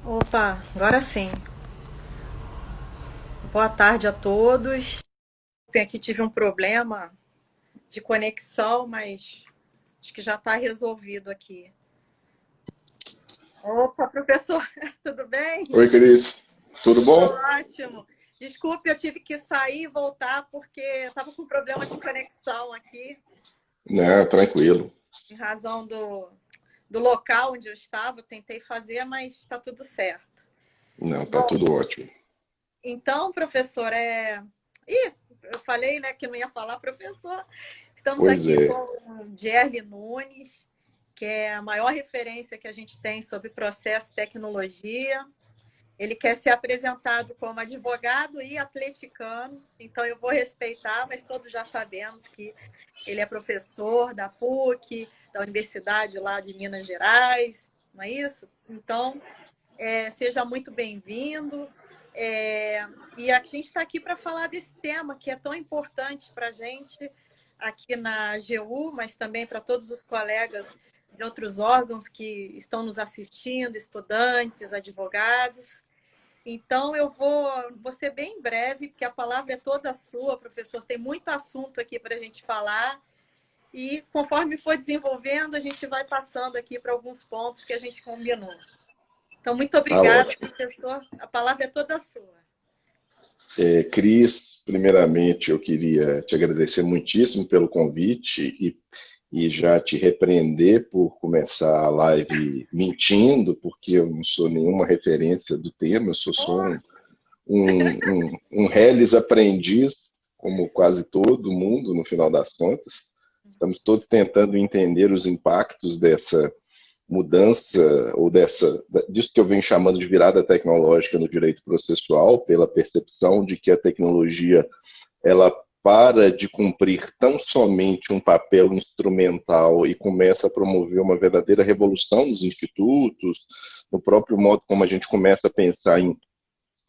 Opa, agora sim. Boa tarde a todos. Aqui tive um problema de conexão, mas acho que já está resolvido aqui. Opa, professor, tudo bem? Oi, Cris. Tudo Tudo bom? ótimo. Desculpe, eu tive que sair e voltar porque estava com problema de conexão aqui, Não, tranquilo. em razão do local onde eu estava. Tentei fazer, mas está tudo certo. Não, tá Bom, tudo ótimo. então, professor, Ih, eu falei, né, que não ia falar, professor. Estamos Pois aqui com é. o Gerli Nunes, que é a maior referência que a gente tem sobre processo e tecnologia. Ele quer ser apresentado como advogado e atleticano, então eu vou respeitar, mas todos já sabemos que ele é professor da PUC, da Universidade lá de Minas Gerais, não é isso? Então, seja muito bem-vindo. E a gente está aqui para falar desse tema que é tão importante para a gente aqui na AGU, mas também para todos os colegas de outros órgãos que estão nos assistindo, estudantes, advogados. Então, vou ser bem breve, porque a palavra é toda sua, professor. Tem muito assunto aqui para a gente falar. E conforme for desenvolvendo, a gente vai passando aqui para alguns pontos que a gente combinou. Então, muito Tá obrigada, ótimo. professor. A palavra é toda sua. Cris, primeiramente eu queria te agradecer muitíssimo pelo convite e já te repreender por começar a live mentindo, porque eu não sou nenhuma referência do tema, eu sou só Oh, um reles aprendiz, como quase todo mundo, no final das contas. Estamos todos tentando entender os impactos dessa mudança ou disso que eu venho chamando de virada tecnológica no direito processual, pela percepção de que a tecnologia ela para de cumprir tão somente um papel instrumental e começa a promover uma verdadeira revolução nos institutos, no próprio modo como a gente começa a pensar em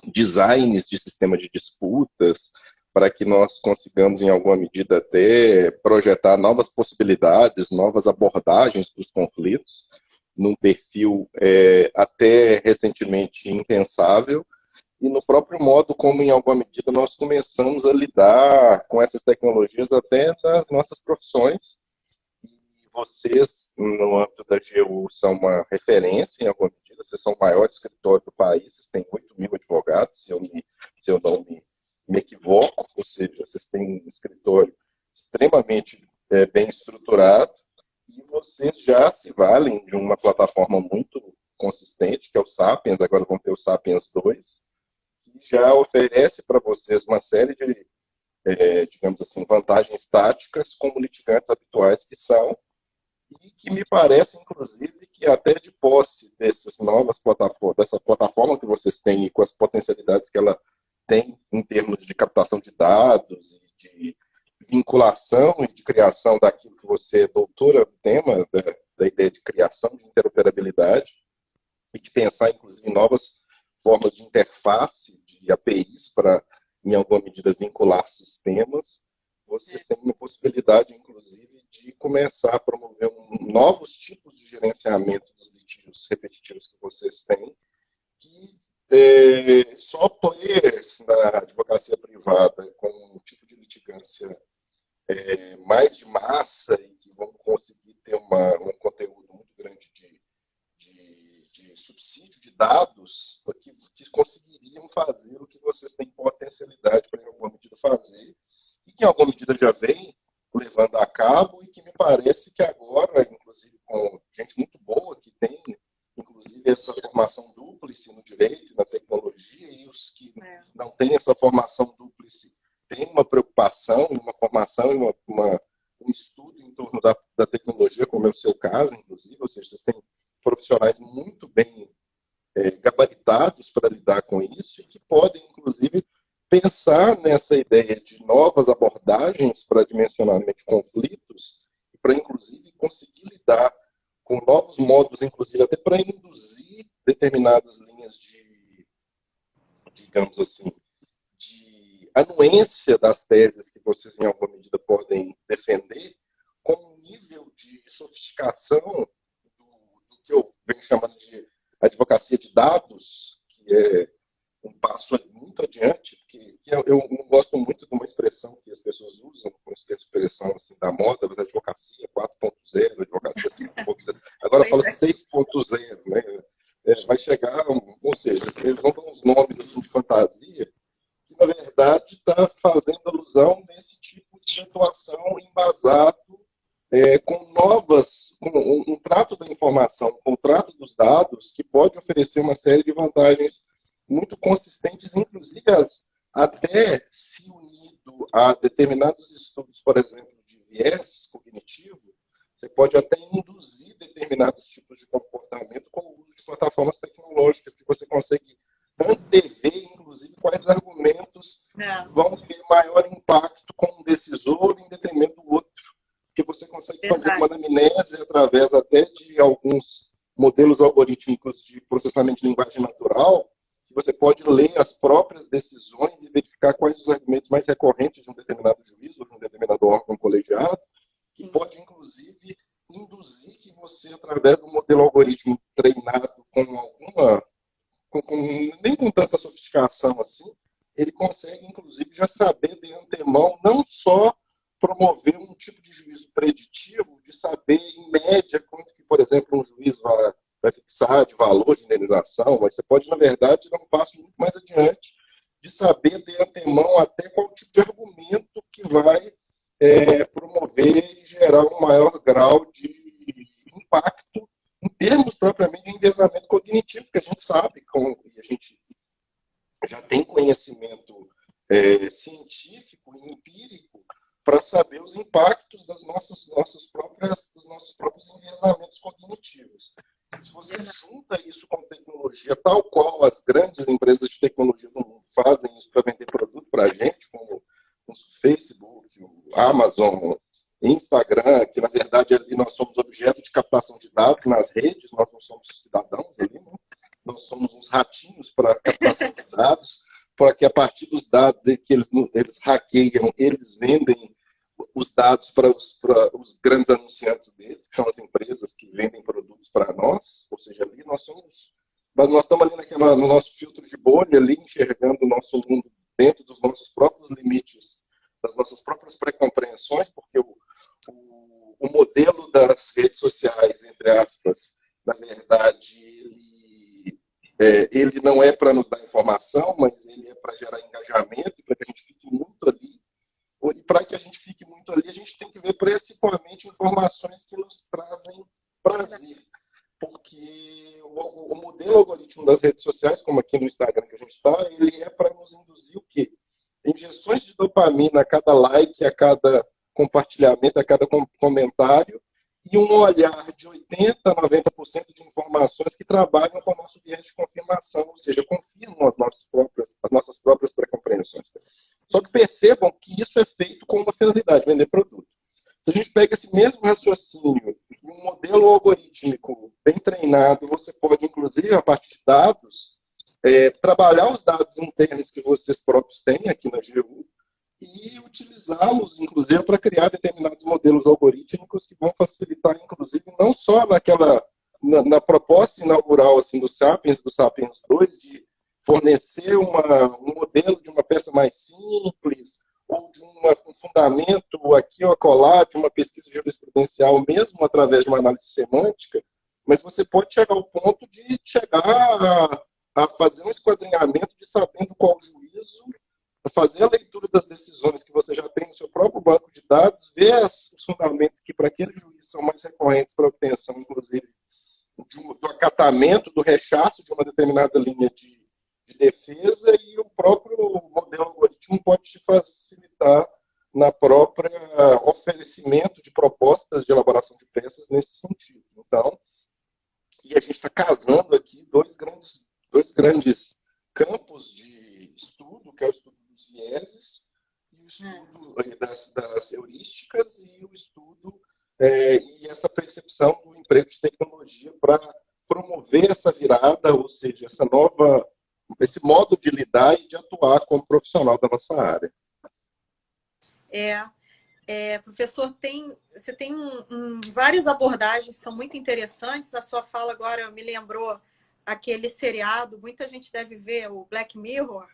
designs de sistema de disputas, para que nós consigamos, em alguma medida, até projetar novas possibilidades, novas abordagens para os conflitos, num perfil até recentemente impensável, e no próprio modo como, em alguma medida, nós começamos a lidar com essas tecnologias até nas nossas profissões. E vocês, no âmbito da GU, são uma referência em alguma medida, vocês são o maior escritório do país, vocês têm 8.000 advogados, se eu não me equivoco, ou seja, vocês têm um escritório extremamente bem estruturado e vocês já se valem de uma plataforma muito consistente, que é o Sapiens, agora vão ter o Sapiens 2, que já oferece para vocês uma série de, digamos assim, vantagens táticas como litigantes habituais que são, e que me parece, inclusive, que até de posse dessas novas plataformas, dessa plataforma que vocês têm e com as potencialidades que ela tem em termos de captação de dados e de vinculação e de criação daquilo que você é doutora no tema, da ideia de criação de interoperabilidade e de pensar, inclusive, em novas formas de interface, de APIs para, em alguma medida, vincular sistemas, vocês têm uma possibilidade, inclusive, de começar a promover novos tipos de gerenciamento dos litígios repetitivos que vocês têm, que só players na advocacia privada com um tipo de litigância mais de massa e que vão conseguir ter um conteúdo muito grande de subsídio de dados que conseguiriam fazer o que vocês têm potencialidade para, em alguma medida, fazer e que, em alguma medida, já vem levando a cabo e que me parece que agora, inclusive com gente muito boa que tem, inclusive, essa formação dúplice no direito e na tecnologia e os que é. não têm essa formação dúplice têm uma preocupação, uma formação e um estudo em torno da tecnologia, como é o seu caso, inclusive, ou seja, vocês têm profissionais muito bem gabaritados para lidar com isso e que podem, inclusive, pensar nessa ideia de novas abordagens para dimensionamento de conflitos e para, inclusive, conseguir lidar com novos modos, inclusive, até para induzir determinadas linhas digamos assim, de anuência das teses que vocês, em alguma medida, podem defender, com um nível de sofisticação do que eu venho chamando de advocacia de dados, que é um passo muito adiante, porque eu não gosto muito de uma expressão que as pessoas usam, como se fosse expressão assim, da moda, mas advocacia 4.0, advocacia 5.0, agora Pois fala é. 6.0, né? Vai chegar, ou seja, eles vão dar uns nomes assim, de fantasia, que na verdade está fazendo alusão nesse tipo de atuação embasado com um trato da informação, com o trato dos dados, que pode oferecer uma série de vantagens muito consistentes, inclusive até se unido a determinados estudos, por exemplo, de viés cognitivo, você pode até induzir determinados tipos de comportamento com o uso de plataformas tecnológicas, que você consegue antever, inclusive, quais argumentos vão ter maior impacto com um decisor em detrimento do outro, porque você consegue fazer uma anamnese através até de alguns modelos algorítmicos de processamento de linguagem natural, que você pode ler as próprias decisões e verificar quais os argumentos mais recorrentes de um determinado juízo ou de um determinado órgão colegiado, que pode, inclusive, induzir que você, através do modelo algorítmico treinado nem com tanta sofisticação assim, ele consegue, inclusive, já saber de antemão não só promover um tipo de juízo preditivo, de saber, em média, quanto que, por exemplo, um juiz vai fixar de valor de indenização, mas você pode, na verdade, dar um passo muito mais adiante de saber de antemão até qual tipo de argumento que vai promover e gerar um maior grau de impacto em termos propriamente de enviesamento cognitivo, que a gente sabe, e a gente já tem conhecimento científico e empírico para saber os impactos dos nossos próprios enviesamentos cognitivos. Se você junta isso com tecnologia, tal qual as grandes empresas de tecnologia do mundo fazem isso para vender produto para a gente, como o Facebook, o Amazon, Instagram, que na verdade ali nós somos objeto de captação de dados nas redes, nós não somos cidadãos ali, né? Nós somos uns ratinhos para captação de dados, para que a partir dos dados que eles hackeiam, eles vendem os dados para os grandes anunciantes deles, que são as empresas que vendem produtos para nós, ou seja, ali nós estamos ali no nosso filtro de bolha, ali enxergando o nosso mundo dentro dos nossos próprios limites, das nossas próprias pré-compreensões, porque o modelo das redes sociais, entre aspas, na verdade, ele não é para nos dar informação, mas ele é para gerar engajamento, para que a gente fique muito ali. E para que a gente fique muito ali, a gente tem que ver principalmente informações que nos trazem prazer. Porque o modelo algoritmo das redes sociais, como aqui no Instagram que a gente está, ele é para nos induzir o quê? Injeções de dopamina a cada like, a cada compartilhamento, a cada comentário, e um olhar de 80% a 90% de informações que trabalham com o nosso viés de confirmação, ou seja, confirmam as nossas próprias pré-compreensões. Só que percebam que isso é feito com uma finalidade, vender produto. Se a gente pega esse mesmo raciocínio e um modelo algorítmico bem treinado, você pode, inclusive, a partir de dados, trabalhar os dados internos que vocês próprios têm aqui na GU e utilizá-los, inclusive, para criar determinados modelos algorítmicos que vão facilitar, inclusive, não só na proposta inaugural assim, do Sapiens 2, de fornecer um modelo de uma peça mais simples, ou de um fundamento aqui ou acolá, de uma pesquisa jurisprudencial, mesmo através de uma análise semântica, mas você pode chegar ao ponto de chegar a fazer um esquadrinhamento de sabendo qual juízo, fazer a leitura das decisões que você já tem no seu próprio banco de dados, ver os fundamentos que para aquele juiz são mais recorrentes para a obtenção, inclusive, do acatamento, do rechaço de uma determinada linha de defesa, e o próprio modelo algoritmo pode te facilitar na própria oferecimento de propostas de elaboração de peças nesse sentido. Então, e a gente está casando aqui dois grandes campos de estudo, que é o estudo dos vieses e o estudo das heurísticas e o estudo e essa percepção do emprego de tecnologia para promover essa virada, ou seja, esse modo de lidar e de atuar como profissional da nossa área. Professor, você tem várias abordagens que são muito interessantes. A sua fala agora me lembrou aquele seriado, muita gente deve ver, o Black Mirror,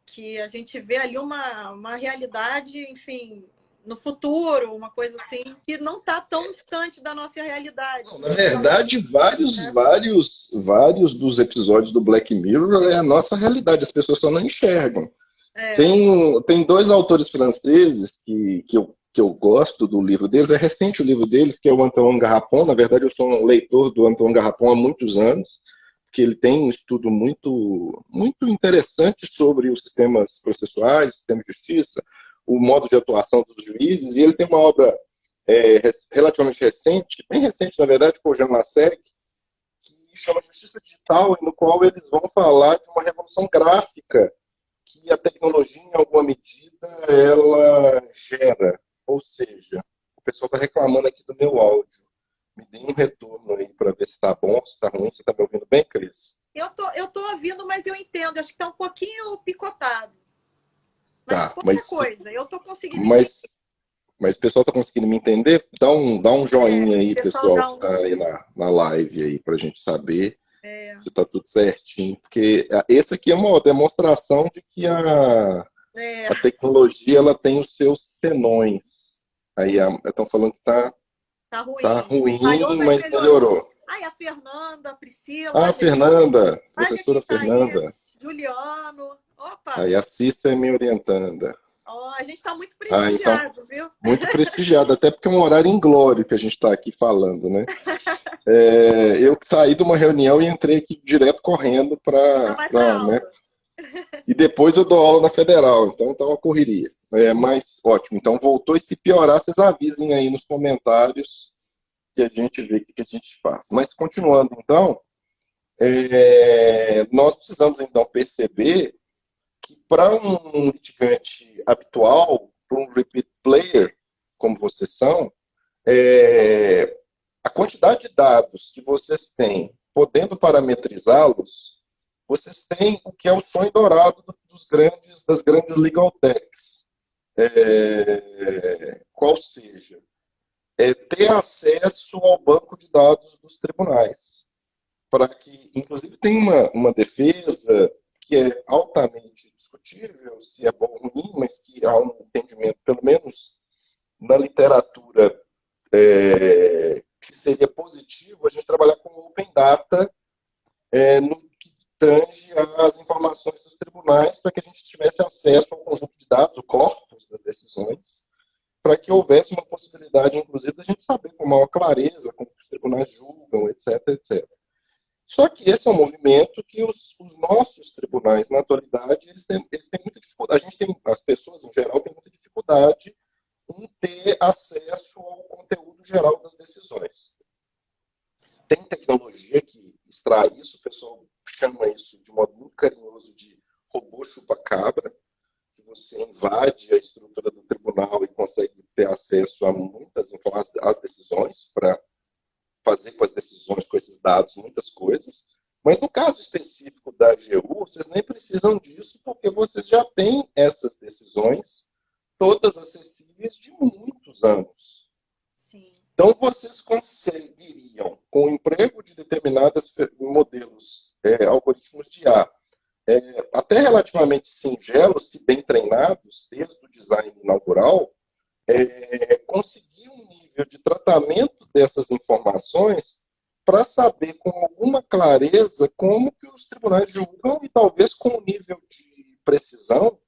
que a gente vê ali uma realidade, enfim, no futuro, uma coisa assim, que não está tão distante da nossa realidade. Não, na verdade, vários dos episódios do Black Mirror é a nossa realidade, as pessoas só não enxergam. É, Tem dois autores franceses que eu gosto do livro deles, é recente o livro deles, que é o Antoine Garrapon. Na verdade, eu sou um leitor do Antoine Garrapon há muitos anos, que ele tem um estudo muito interessante sobre os sistemas processuais, o sistema de justiça, o modo de atuação dos juízes, e ele tem uma obra relativamente recente, bem recente, na verdade, com o Jean Lassalle, que chama Justiça Digital, e no qual eles vão falar de uma revolução gráfica que a tecnologia, em alguma medida, ela gera. Ou seja, o pessoal está reclamando aqui do meu áudio. Me dê um retorno aí para ver se está bom, se está ruim. Você está me ouvindo bem, Cris? eu tô ouvindo, mas eu entendo. Acho que está um pouquinho picotado. Mas Tá, pouca coisa. Eu estou conseguindo entender. mas o pessoal está conseguindo me entender? Dá um joinha aí, Pessoal pessoal, dá que está aí na live aí, para a gente saber é, se está tudo certinho. Porque esse aqui é uma demonstração de que a tecnologia ela tem os seus senões. Aí estão falando que tá tá ruim. ruim, Falhou, mas mas melhorou. melhorou. Ai, a Fernanda, a Priscila, Ah, a gente. Fernanda, Olha professora quem tá aí. Fernanda. Juliano. Opa! Aí a Cissa me orientando. Ó, a gente está muito Então, prestigiado, viu? muito prestigiado, até porque é um horário inglório que a gente está aqui falando, né? Eu saí de uma reunião e entrei aqui direto correndo E já vai para né? aula. E depois eu dou aula na Federal, então tá uma correria. Mas ótimo, então voltou, e se piorar, vocês avisem aí nos comentários que a gente vê o que a gente faz. Mas continuando então, nós precisamos então perceber que para um litigante habitual, para um repeat player, como vocês são, a quantidade de dados que vocês têm, podendo parametrizá-los, vocês têm o que é o sonho dourado das grandes legal techs. Qual seja, ter acesso ao banco de dados dos tribunais, para que, inclusive, tem uma defesa que é altamente discutível, se é bom ou ruim, mas que há um entendimento, pelo menos na literatura, que seria positivo a gente trabalhar com Open Data no que tange às informações dos tribunais, para que a gente tivesse acesso ao conjunto de dados, o corpus das decisões, para que houvesse uma possibilidade, inclusive, da gente saber com maior clareza como os tribunais julgam, etc, etc. Só que esse é um movimento que os nossos tribunais, na atualidade, eles têm muita dificuldade. As pessoas, em geral, têm muita dificuldade em ter acesso ao conteúdo geral das decisões. Tem tecnologia que extrai isso, o pessoal chama isso de modo muito carinhoso de robô chupa-cabra, que você invade a estrutura do tribunal e consegue ter acesso a muitas informações, às decisões, para fazer com as decisões, com esses dados, muitas coisas. Mas no caso específico da AGU, vocês nem precisam disso, porque vocês já têm essas decisões todas acessíveis de muitos anos. Sim. Então, vocês conseguiriam, com o emprego de determinados modelos, algoritmos de IA, até relativamente singelos, se bem treinados, desde o design inaugural, conseguir um nível de tratamento dessas informações para saber com alguma clareza como que os tribunais julgam, e talvez com um nível de precisão,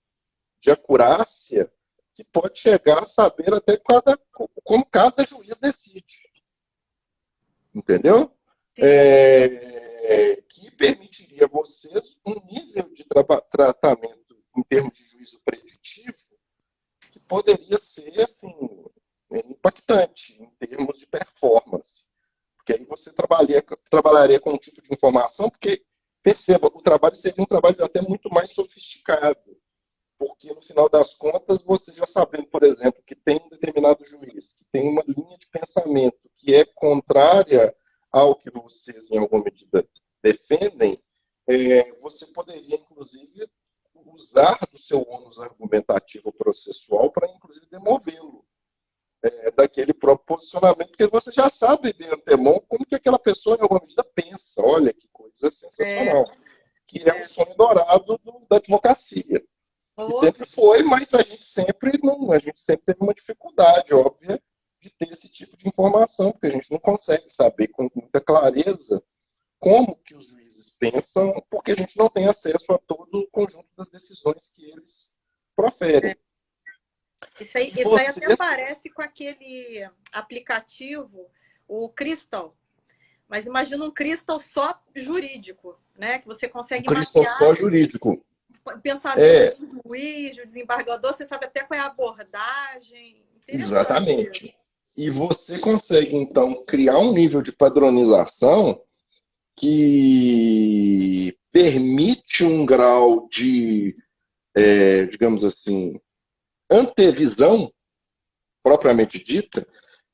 de acurácia, que pode chegar a saber até como cada juiz decide. Entendeu? Que permitiria a vocês um nível de tratamento em termos de juízo preditivo que poderia ser assim, impactante em termos de performance. Porque aí você trabalharia com um tipo de informação, porque, perceba, o trabalho seria um trabalho até muito mais sofisticado. Porque, no final das contas, você já sabendo, por exemplo, que tem um determinado juiz, que tem uma linha de pensamento que é contrária ao que vocês, em alguma medida, defendem, você poderia, inclusive, usar do seu ônus argumentativo processual para, inclusive, demovê-lo daquele próprio posicionamento, porque você já sabe de antemão como que aquela pessoa, em alguma medida, pensa. Olha que coisa coisa sensacional, que é o é. sonho dourado da advocacia. E Oh, sempre foi, mas a gente sempre teve uma dificuldade óbvia de ter esse tipo de informação, porque a gente não consegue saber com muita clareza como que os juízes pensam, porque a gente não tem acesso a todo o conjunto das decisões que eles proferem. E isso aí até vocês, parece com aquele aplicativo, o Crystal. Mas imagina um Crystal só jurídico, né? Que você o consegue Cristo mapear só jurídico. o pensamento É, do juiz, do desembargador, você sabe até qual é a abordagem. Interessante isso. exatamente. E você consegue, então, criar um nível de padronização que permite um grau de, digamos assim, antevisão propriamente dita,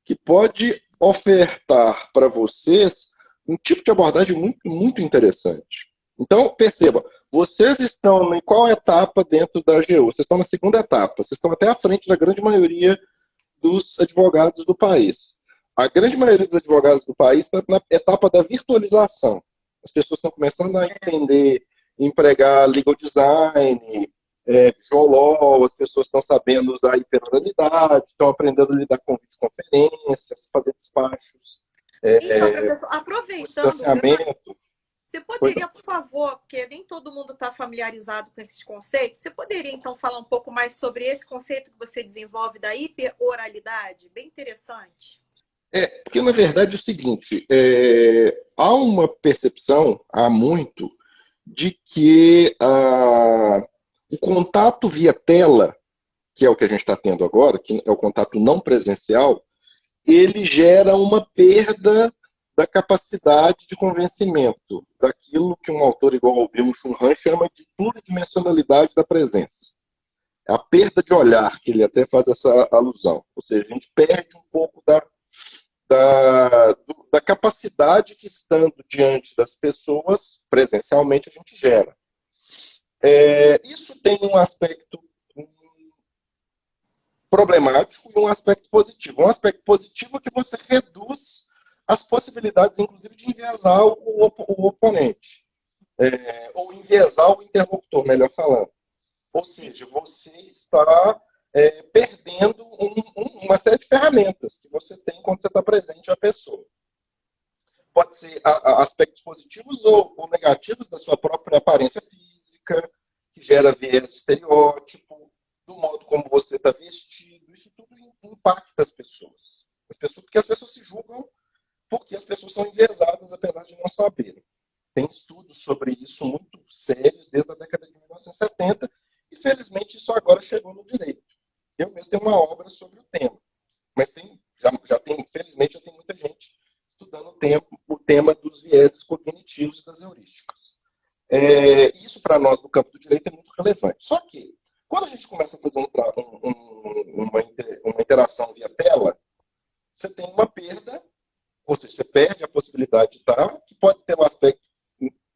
que pode ofertar para vocês um tipo de abordagem muito, muito interessante. Então, perceba, vocês estão em qual etapa dentro da AGU? Vocês estão na segunda etapa, vocês estão até à frente da grande maioria dos advogados do país. A grande maioria dos advogados do país está na etapa da virtualização. As pessoas estão começando a entender, empregar legal design, Jolol, as pessoas estão sabendo usar hiperoralidade, estão aprendendo a lidar com videoconferências, fazer despachos Então, professor, por aproveitando o gancho, distanciamento. você Pois poderia, não. por favor, porque nem todo mundo está familiarizado com esses conceitos, você poderia, então, falar um pouco mais sobre esse conceito que você desenvolve da hiperoralidade? Bem interessante. Porque, na verdade, é o seguinte, há uma percepção, há muito, de que o contato via tela, que é o que a gente está tendo agora, que é o contato não presencial, ele gera uma perda da capacidade de convencimento, daquilo que um autor igual ao Byung-Chul Han chama de pluridimensionalidade da presença. É a perda de olhar, que ele até faz essa alusão. Ou seja, a gente perde um pouco da capacidade que, estando diante das pessoas, presencialmente, a gente gera. Isso tem um aspecto problemático e um aspecto positivo. Um aspecto positivo é que você reduz as possibilidades, inclusive, de enviesar o oponente, ou enviesar o interlocutor, melhor falando. Ou Sim. seja, você está perdendo uma série de ferramentas que você tem quando você está presente à pessoa. Pode ser aspectos positivos ou negativos da sua própria aparência física, que gera viés de estereótipo, do modo como você está vestido. Isso tudo impacta as pessoas. Porque as pessoas se julgam porque as pessoas são enviesadas, apesar de não saberem. Tem estudos sobre isso muito sérios desde a década de 1970 e, felizmente, isso agora chegou no direito. Eu mesmo tenho uma obra sobre o tema, mas felizmente, já tem muita gente estudando o tema dos vieses cognitivos e das heurísticas. Isso, para nós, no campo do direito, é muito relevante. Só que, quando a gente começa a fazer uma interação via tela, você tem uma perda, ou seja, você perde a possibilidade de estar, que pode ter um aspecto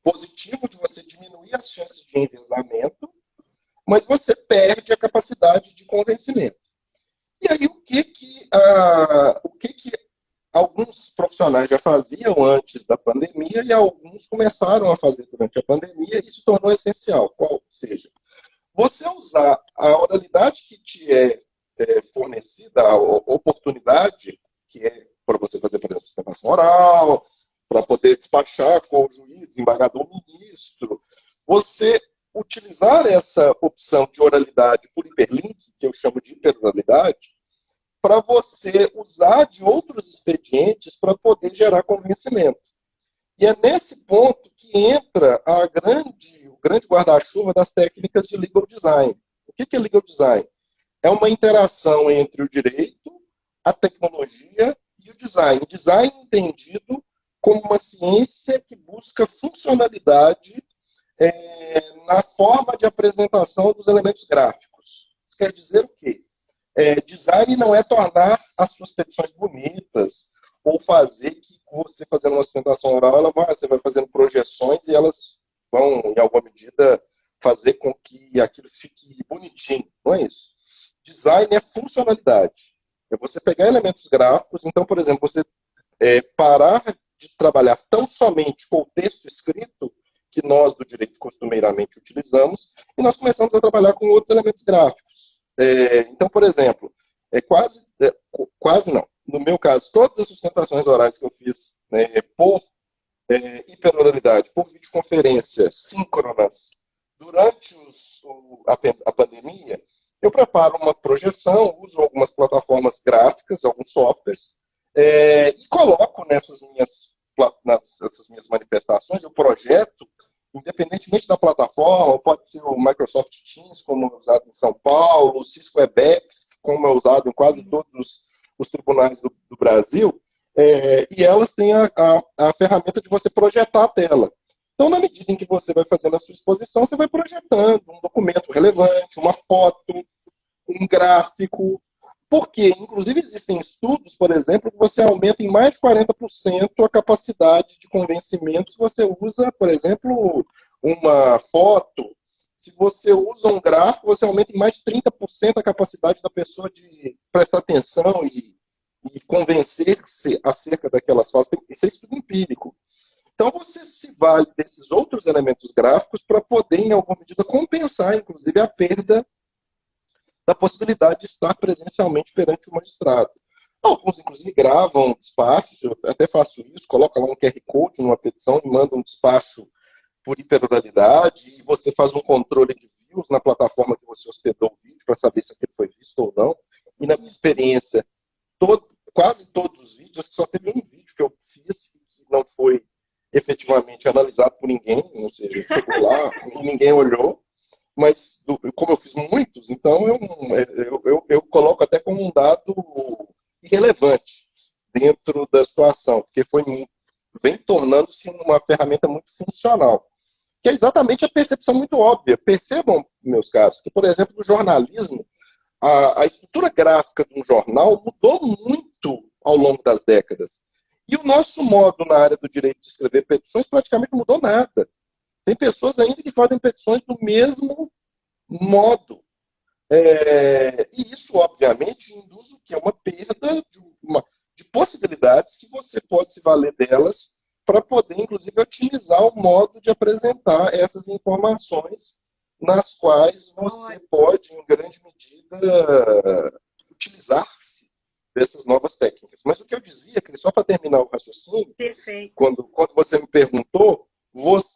positivo de você diminuir as chances de enviesamento, mas você perde a capacidade de convencimento. E aí, o que alguns profissionais já faziam antes da pandemia e alguns começaram a fazer durante a pandemia e isso tornou essencial. Qual seja, você usar a oralidade que te fornecida, a oportunidade, que é para você fazer, por exemplo, sustentação oral, para poder despachar com o juiz, desembargador, ministro, você utilizar essa opção de oralidade por hiperlink, que eu chamo de hiperoralidade, para você usar de outros expedientes para poder gerar convencimento. E é nesse ponto que entra o grande guarda-chuva das técnicas de legal design. O que é legal design? É uma interação entre o direito, a tecnologia e o design. O design entendido como uma ciência que busca funcionalidade na forma de apresentação dos elementos gráficos. Isso quer dizer o quê? Design não é tornar as suas petições bonitas ou fazer que você, fazendo uma sustentação oral, você vai fazendo projeções e elas vão, em alguma medida, fazer com que aquilo fique bonitinho. Não é isso. Design é funcionalidade. É você pegar elementos gráficos. Então, por exemplo, você parar de trabalhar tão somente com o texto escrito, que nós do direito costumeiramente utilizamos, e nós começamos a trabalhar com outros elementos gráficos. Então, por exemplo, quase não. No meu caso, todas as sustentações orais que eu fiz, né, por hiperoralidade, por videoconferência síncronas, durante a pandemia, eu preparo uma projeção, uso algumas plataformas gráficas, alguns softwares, e coloco nessas minhas manifestações, eu projeto, independentemente da plataforma, pode ser o Microsoft Teams, como é usado em São Paulo, o Cisco Webex, como é usado em quase todos os tribunais do Brasil, e elas têm a ferramenta de você projetar a tela. Então, na medida em que você vai fazendo a sua exposição, você vai projetando um documento relevante, uma foto, um gráfico, porque, inclusive, existem estudos, por exemplo, que você aumenta em mais de 40% a capacidade de convencimento se você usa, por exemplo, uma foto. Se você usa um gráfico, você aumenta em mais de 30% a capacidade da pessoa de prestar atenção e convencer-se acerca daquelas falas. Isso é estudo empírico. Então, você se vale desses outros elementos gráficos para poder, em alguma medida, compensar, inclusive, a perda da possibilidade de estar presencialmente perante o magistrado. Alguns, inclusive, gravam despachos, eu até faço isso, coloca lá um QR Code numa petição e manda um despacho por hiperoralidade, e você faz um controle de views na plataforma que você hospedou o vídeo para saber se aquilo foi visto ou não. E, na minha experiência, quase todos os vídeos, só teve um vídeo que eu fiz que não foi efetivamente analisado por ninguém, ou seja, chegou lá e ninguém olhou, mas como eu fiz muitos, então eu coloco até como um dado irrelevante dentro da situação, porque vem tornando-se uma ferramenta muito funcional, que é exatamente a percepção muito óbvia. Percebam, meus caros, que, por exemplo, no jornalismo, a estrutura gráfica de um jornal mudou muito ao longo das décadas. E o nosso modo na área do direito de escrever petições praticamente não mudou nada. Tem pessoas ainda que fazem petições do mesmo modo. E isso, obviamente, induz o que é uma perda de possibilidades que você pode se valer delas para poder, inclusive, otimizar o modo de apresentar essas informações nas quais você pode, em grande medida, utilizar-se dessas novas técnicas. Mas o que eu dizia, que só para terminar o raciocínio, quando você me perguntou,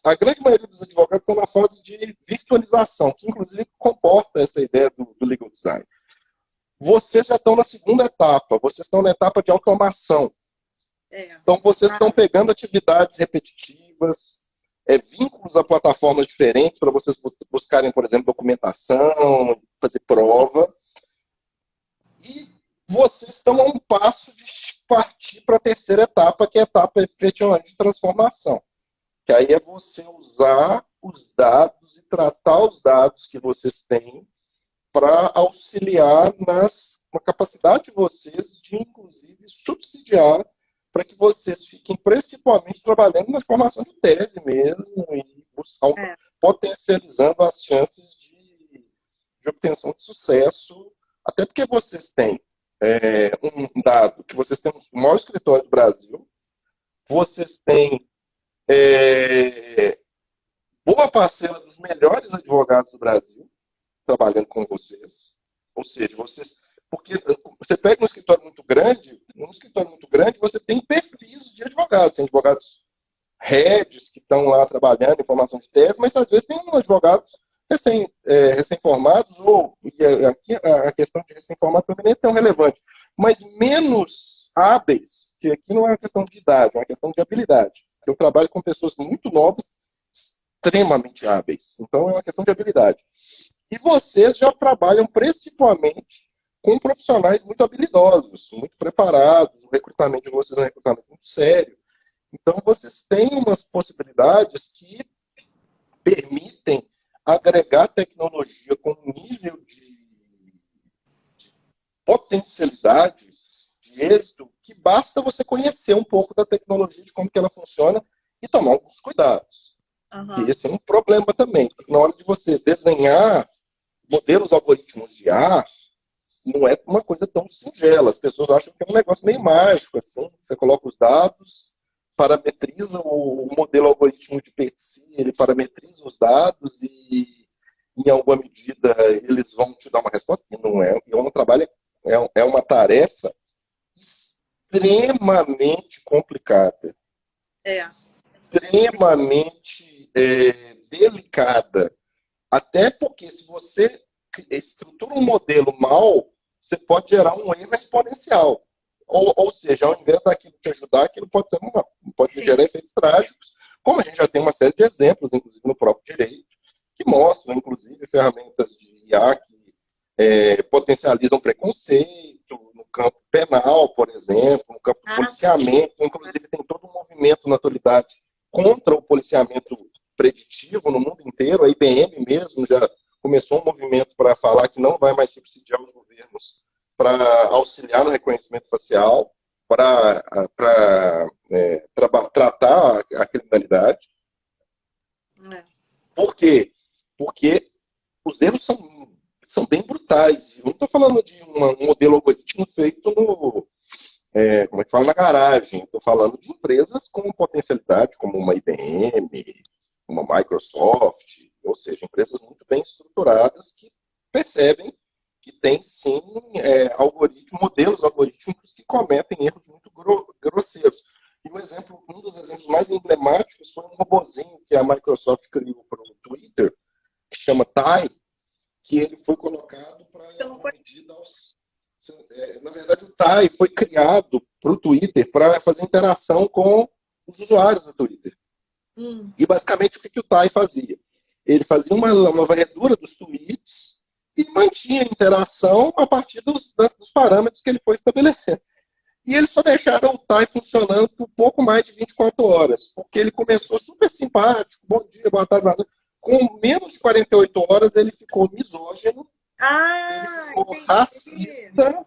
a grande maioria dos advogados estão na fase de virtualização, que inclusive comporta essa ideia do legal design. Vocês já estão na segunda etapa, vocês estão na etapa de automação. Então, vocês estão pegando atividades repetitivas, vínculos a plataformas diferentes para vocês buscarem, por exemplo, documentação, fazer prova. E vocês estão a um passo de partir para a terceira etapa, que é a etapa efetivamente de transformação. Que aí é você usar os dados e tratar os dados que vocês têm para auxiliar na capacidade de vocês de, inclusive, subsidiar para que vocês fiquem principalmente trabalhando na formação de tese mesmo e potencializando as chances de obtenção de sucesso, até porque vocês têm um dado, que vocês têm o maior escritório do Brasil, vocês têm boa parcela dos melhores advogados do Brasil trabalhando com vocês. Ou seja, porque você pega um escritório muito grande, você tem perfis de advogados. Tem advogados heads que estão lá trabalhando em formação de tese, mas às vezes tem advogados recém-formados, e aqui a questão de recém-formado também nem é tão relevante, mas menos hábeis, que aqui não é uma questão de idade, é uma questão de habilidade. Eu trabalho com pessoas muito novas, extremamente hábeis. Então, é uma questão de habilidade. E vocês já trabalham principalmente com profissionais muito habilidosos, muito preparados. O recrutamento de vocês é um recrutamento muito sério. Então, vocês têm umas possibilidades que permitem agregar tecnologia com um nível de potencialidade, de êxito, que basta você conhecer um pouco da tecnologia, de como que ela funciona e tomar alguns cuidados. E esse é um problema também. Na hora de você desenhar modelos algoritmos de IA, não é uma coisa tão singela. As pessoas acham que é um negócio meio mágico, assim. Você coloca os dados parametriza o modelo algoritmo de PETSI, ele parametriza os dados e, em alguma medida, eles vão te dar uma resposta, que não é, é um trabalho, é uma tarefa extremamente complicada, extremamente delicada, até porque se você estrutura um modelo mal, você pode gerar um erro exponencial. Ou seja, ao invés daquilo te ajudar, aquilo pode gerar efeitos trágicos, como a gente já tem uma série de exemplos, inclusive no próprio direito, que mostram, inclusive, ferramentas de IA que potencializam preconceito no campo penal, por exemplo, no campo do policiamento. Inclusive, tem todo um movimento na atualidade contra o policiamento preditivo no mundo inteiro. A IBM mesmo já começou um movimento para falar que não vai mais subsidiar os governos para auxiliar no reconhecimento facial, para tratar a criminalidade. Por quê? Porque os erros são bem brutais. Eu não estou falando de um modelo algoritmo feito como é que fala, na garagem. Estou falando de empresas com potencialidade, como uma IBM, uma Microsoft, ou seja, empresas muito bem estruturadas que percebem que tem, sim, modelos algorítmicos que cometem erros muito grosseiros. E um dos exemplos mais emblemáticos foi um robozinho que a Microsoft criou para o Twitter, que chama Tai, que ele foi colocado para medida na verdade, o Tai foi criado para o Twitter para fazer interação com os usuários do Twitter. E, basicamente, o que o Tai fazia? Ele fazia uma varredura dos tweets e mantinha a interação a partir dos parâmetros que ele foi estabelecendo. E eles só deixaram o Tai funcionando por pouco mais de 24 horas, porque ele começou super simpático, bom dia, boa tarde, boa tarde. Com menos de 48 horas, ele ficou misógino, ele ficou racista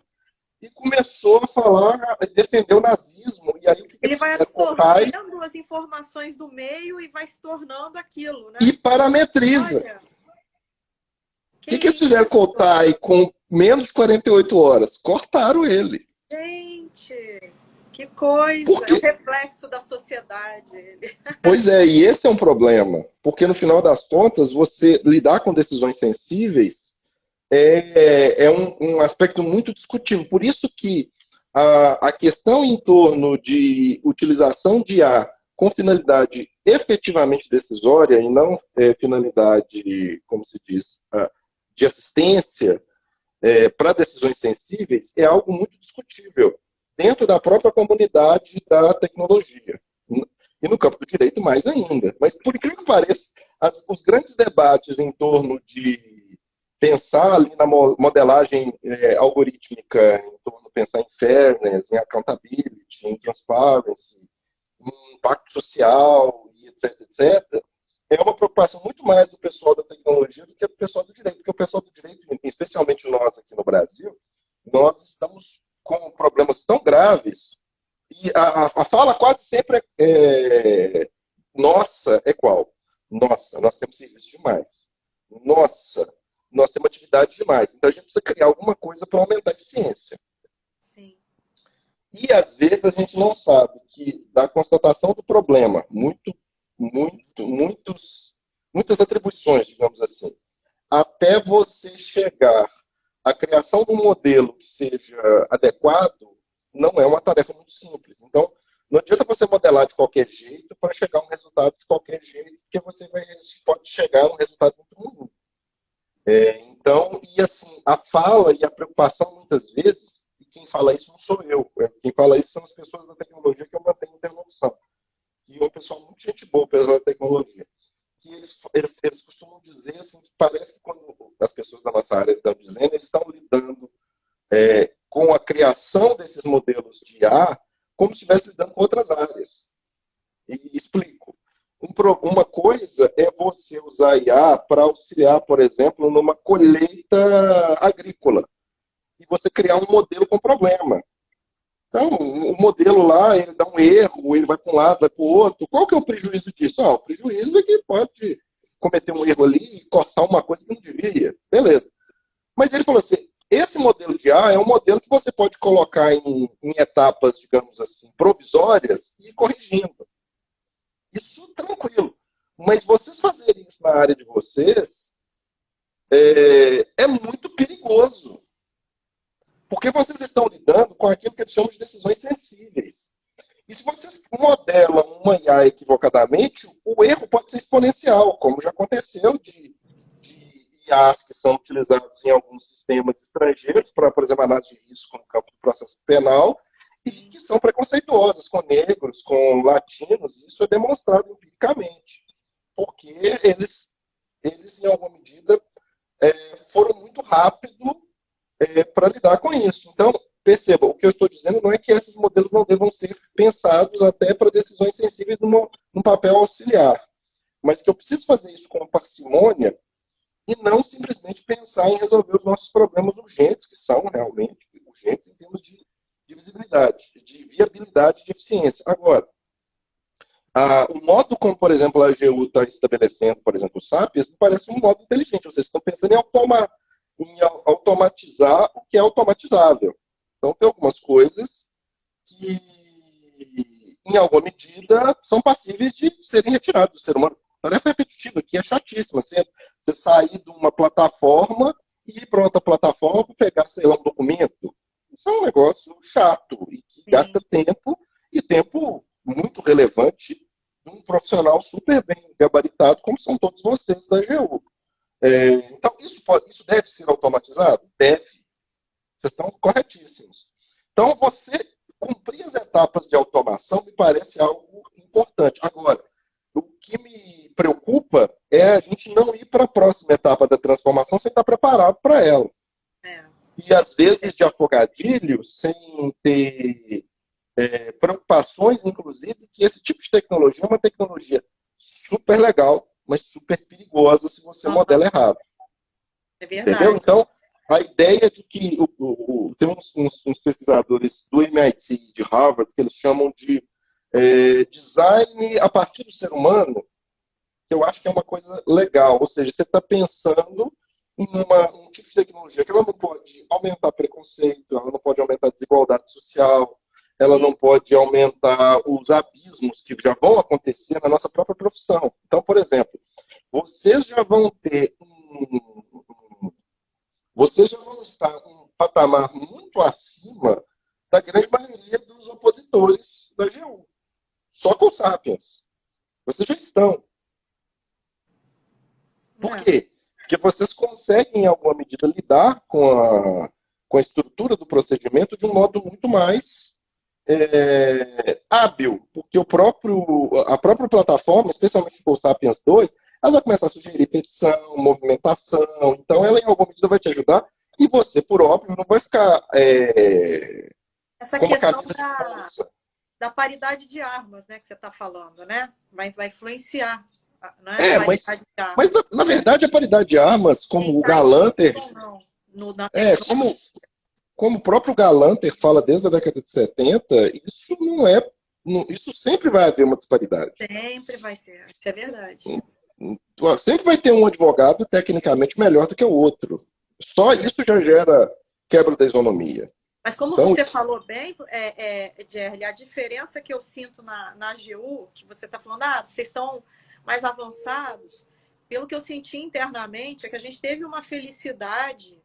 e começou a falar, defender o nazismo. E aí, ele vai absorvendo as informações do meio e vai se tornando aquilo, né? E parametriza. Olha, o que eles fizeram com o Tai com menos de 48 horas? Cortaram ele. Gente, que coisa! É o reflexo da sociedade. Pois é, e esse é um problema. Porque, no final das contas, você lidar com decisões sensíveis é um aspecto muito discutível. Por isso que a questão em torno de utilização de IA com finalidade efetivamente decisória e não finalidade, como se diz, de assistência para decisões sensíveis é algo muito discutível dentro da própria comunidade da tecnologia. E no campo do direito mais ainda. Mas, por incrível que pareça, os grandes debates em torno de pensar ali na modelagem algorítmica, em torno de pensar em fairness, em accountability, em transparency, em impacto social, e etc, etc, é uma preocupação muito mais do pessoal da tecnologia do que do pessoal do direito. Porque o pessoal do direito, especialmente nós aqui no Brasil, nós estamos com problemas tão graves e a fala quase sempre nossa, é qual? Nossa, nós temos serviço demais. Nossa, nós temos atividade demais. Então a gente precisa criar alguma coisa para aumentar a eficiência. Sim. E às vezes a gente não sabe que da constatação do problema, muitas atribuições, digamos assim, até você chegar à criação de um modelo que seja adequado, não é uma tarefa muito simples. Então, não adianta você modelar de qualquer jeito para chegar a um resultado de qualquer jeito, porque você pode chegar a um resultado muito ruim. Então, e assim, a fala e a preocupação, muitas vezes, e quem fala isso não sou eu, quem fala isso são as pessoas da tecnologia que eu mantenho interlocução. E é um pessoal muito gente boa, o pessoal da tecnologia. Que eles costumam dizer assim, que parece que quando as pessoas da nossa área estão dizendo, eles estão lidando com a criação desses modelos de IA como se estivesse lidando com outras áreas. E explico. Uma coisa é você usar IA para auxiliar, por exemplo, numa colheita agrícola. E você criar um modelo com problema. Então, o modelo lá, ele dá um erro, ele vai para um lado, vai para o outro. Qual que é o prejuízo disso? O prejuízo é que pode cometer um erro ali e cortar uma coisa que não devia. Beleza. Mas ele falou assim, esse modelo de IA é um modelo que você pode colocar em etapas, digamos assim, provisórias e ir corrigindo. Isso tranquilo. Mas vocês fazerem isso na área de vocês é muito perigoso. Porque vocês estão lidando com aquilo que eles chamam de decisões sensíveis. E se vocês modelam uma IA equivocadamente, o erro pode ser exponencial, como já aconteceu de IAs que são utilizados em alguns sistemas estrangeiros para, por exemplo, análise de risco no campo do processo penal, e que são preconceituosas com negros, com latinos, e isso é demonstrado empiricamente, porque eles em alguma medida, foram muito rápidos para lidar com isso. Então, perceba, o que eu estou dizendo não é que esses modelos não devam ser pensados até para decisões sensíveis num papel auxiliar, mas que eu preciso fazer isso com parcimônia e não simplesmente pensar em resolver os nossos problemas urgentes, que são realmente urgentes em termos de visibilidade, de viabilidade, de eficiência. Agora, o modo como, por exemplo, a AGU está estabelecendo, por exemplo, o Sapiens, me parece um modo inteligente. Vocês estão pensando em automatizar o que é automatizável. Então, tem algumas coisas que, em alguma medida, são passíveis de serem retiradas do ser humano. Tarefa repetitiva aqui é chatíssima. Você sair de uma plataforma e ir para outra plataforma pegar, sei lá, um documento. Isso é um negócio chato e que gasta tempo, e tempo muito relevante de um profissional super bem gabaritado, como são todos vocês da AGU. Então, isso deve ser automatizado? Deve. Vocês estão corretíssimos. Então, você cumprir as etapas de automação me parece algo importante. Agora, o que me preocupa é a gente não ir para a próxima etapa da transformação sem estar preparado para ela. E, às vezes, de afogadilho, sem ter preocupações, inclusive, que esse tipo de tecnologia é uma tecnologia super legal, mas super perigosa se você modela errado. É verdade. Entendeu? Então, a ideia de que tem uns pesquisadores do MIT, de Harvard, que eles chamam de design a partir do ser humano, que eu acho que é uma coisa legal. Ou seja, você está pensando em um tipo de tecnologia que ela não pode aumentar preconceito, ela não pode aumentar a desigualdade social, ela não pode aumentar os abismos que já vão acontecer na nossa própria profissão. Então, por exemplo, vocês já vão estar um patamar muito acima da grande maioria dos opositores da AGU. Só com o Sapiens. Vocês já estão. Por quê? Porque vocês conseguem, em alguma medida, lidar com a estrutura do procedimento de um modo muito mais hábil, porque a própria plataforma, especialmente com o Sapiens 2, ela vai começar a sugerir petição, movimentação, então ela em alguma medida vai te ajudar, e você, por óbvio, não vai ficar essa questão da paridade de armas, né, que você está falando, né? Vai influenciar. Né? Mas na verdade a paridade de armas, como o Galanter... Como o próprio Galanter fala desde a década de 70, isso isso sempre vai haver uma disparidade. Sempre vai ter, isso é verdade. Sempre vai ter um advogado tecnicamente melhor do que o outro. Só isso já gera quebra da isonomia. Mas como então, você falou bem, Gerli, a diferença que eu sinto na AGU, que você está falando, vocês estão mais avançados, pelo que eu senti internamente, é que a gente teve uma felicidade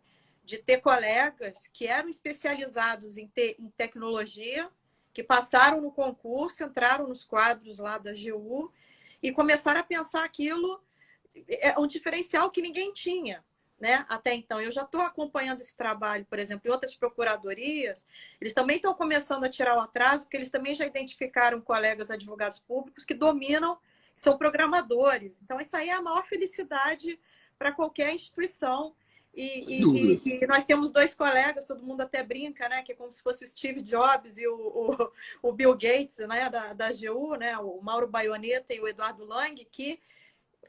de ter colegas que eram especializados em tecnologia, que passaram no concurso, entraram nos quadros lá da AGU e começaram a pensar aquilo, é um diferencial que ninguém tinha, né? Até então. Eu já estou acompanhando esse trabalho, por exemplo, em outras procuradorias, eles também estão começando a tirar o atraso, porque eles também já identificaram colegas advogados públicos que dominam, são programadores. Então, isso aí é a maior felicidade para qualquer instituição. E nós temos dois colegas, todo mundo até brinca, né? Que é como se fosse o Steve Jobs e o Bill Gates, né? Da AGU, né? O Mauro Baioneta e o Eduardo Lang, que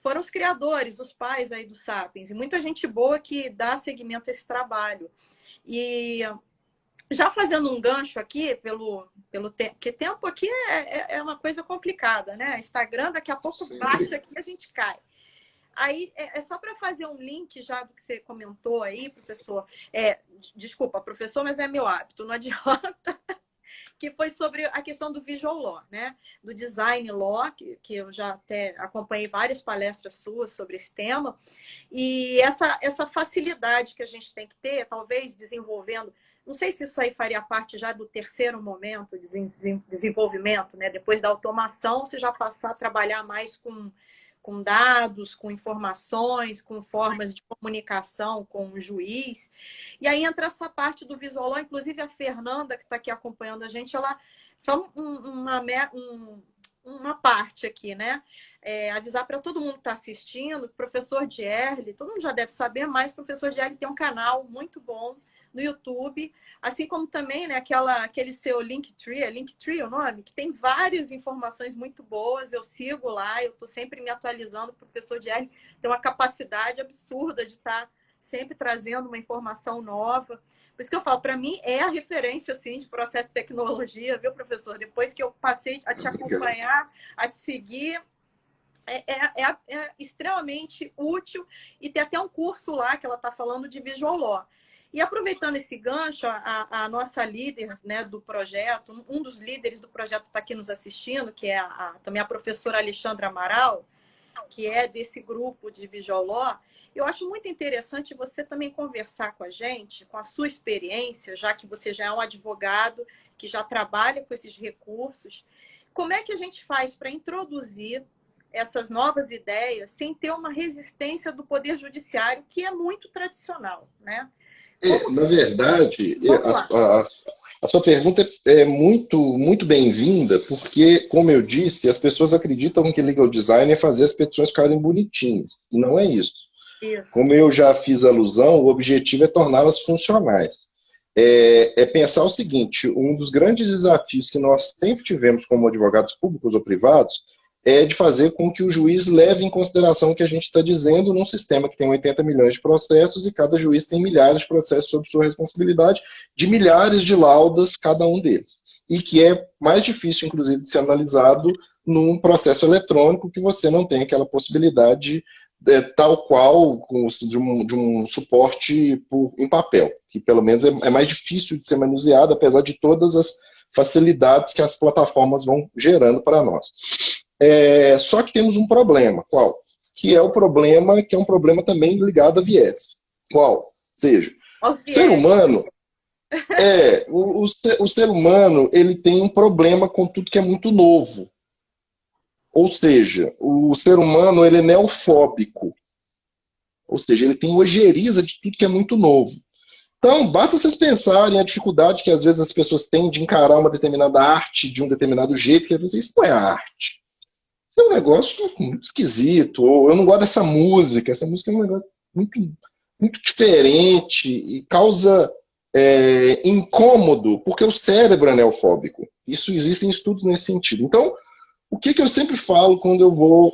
foram os criadores, os pais aí do Sapiens. E muita gente boa que dá seguimento a esse trabalho. E já fazendo um gancho aqui, pelo tempo, porque tempo aqui é uma coisa complicada, né? Instagram, daqui a pouco baixa aqui e a gente cai. Aí, é só para fazer um link já do que você comentou aí, professor. Desculpa, professor, mas é meu hábito, não adianta. Que foi sobre a questão do visual law, né? Do design law, que eu já até acompanhei várias palestras suas sobre esse tema. E essa facilidade que a gente tem que ter, talvez desenvolvendo, não sei se isso aí faria parte já do terceiro momento de desenvolvimento, né? Depois da automação, você já passar a trabalhar mais com dados, com informações, com formas de comunicação com o juiz. E aí entra essa parte do visual law, inclusive a Fernanda, que está aqui acompanhando a gente, ela só uma parte aqui, né? Avisar para todo mundo que está assistindo, o professor Dierle, todo mundo já deve saber, mas o professor Dierle tem um canal muito bom no YouTube, assim como também, né, aquele seu Linktree, é Linktree o nome? Que tem várias informações muito boas, eu sigo lá, eu estou sempre me atualizando, o professor Dierle tem uma capacidade absurda de estar sempre trazendo uma informação nova. Por isso que eu falo, para mim é a referência assim, de processo de tecnologia, viu, professor? Depois que eu passei a te acompanhar, a te seguir, é extremamente útil, e tem até um curso lá que ela está falando de visual law. E aproveitando esse gancho, a nossa líder, né, do projeto, um dos líderes do projeto está aqui nos assistindo, que é também a professora Alexandra Amaral, que é desse grupo de visual law. Eu acho muito interessante você também conversar com a gente, com a sua experiência, já que você já é um advogado que já trabalha com esses recursos. Como é que a gente faz para introduzir essas novas ideias sem ter uma resistência do Poder Judiciário, que é muito tradicional, né? Na verdade, a sua pergunta é muito, muito bem-vinda, porque, como eu disse, as pessoas acreditam que legal design é fazer as petições ficarem bonitinhas. E não é isso. Isso. Como eu já fiz alusão, o objetivo é torná-las funcionais. É pensar o seguinte, um dos grandes desafios que nós sempre tivemos como advogados públicos ou privados é de fazer com que o juiz leve em consideração o que a gente está dizendo num sistema que tem 80 milhões de processos e cada juiz tem milhares de processos sob sua responsabilidade, de milhares de laudas cada um deles. E que é mais difícil, inclusive, de ser analisado num processo eletrônico, que você não tem aquela possibilidade tal qual de um suporte em papel, que pelo menos é mais difícil de ser manuseado, apesar de todas as facilidades que as plataformas vão gerando para nós. Só que temos um problema, qual? Que é o problema, que é um problema também ligado a viés. Qual? Ou seja, o ser humano, o ser humano, ele tem um problema com tudo que é muito novo. Ou seja, o ser humano, ele é neofóbico. Ou seja, ele tem ojeriza de tudo que é muito novo. Então, basta vocês pensarem a dificuldade que às vezes as pessoas têm de encarar uma determinada arte de um determinado jeito, que às vezes isso não é arte. Isso é um negócio muito esquisito. Ou eu não gosto dessa música. Essa música é um negócio muito, muito diferente e causa incômodo, porque o cérebro é neofóbico. Isso existem estudos nesse sentido. Então, o que eu sempre falo quando eu vou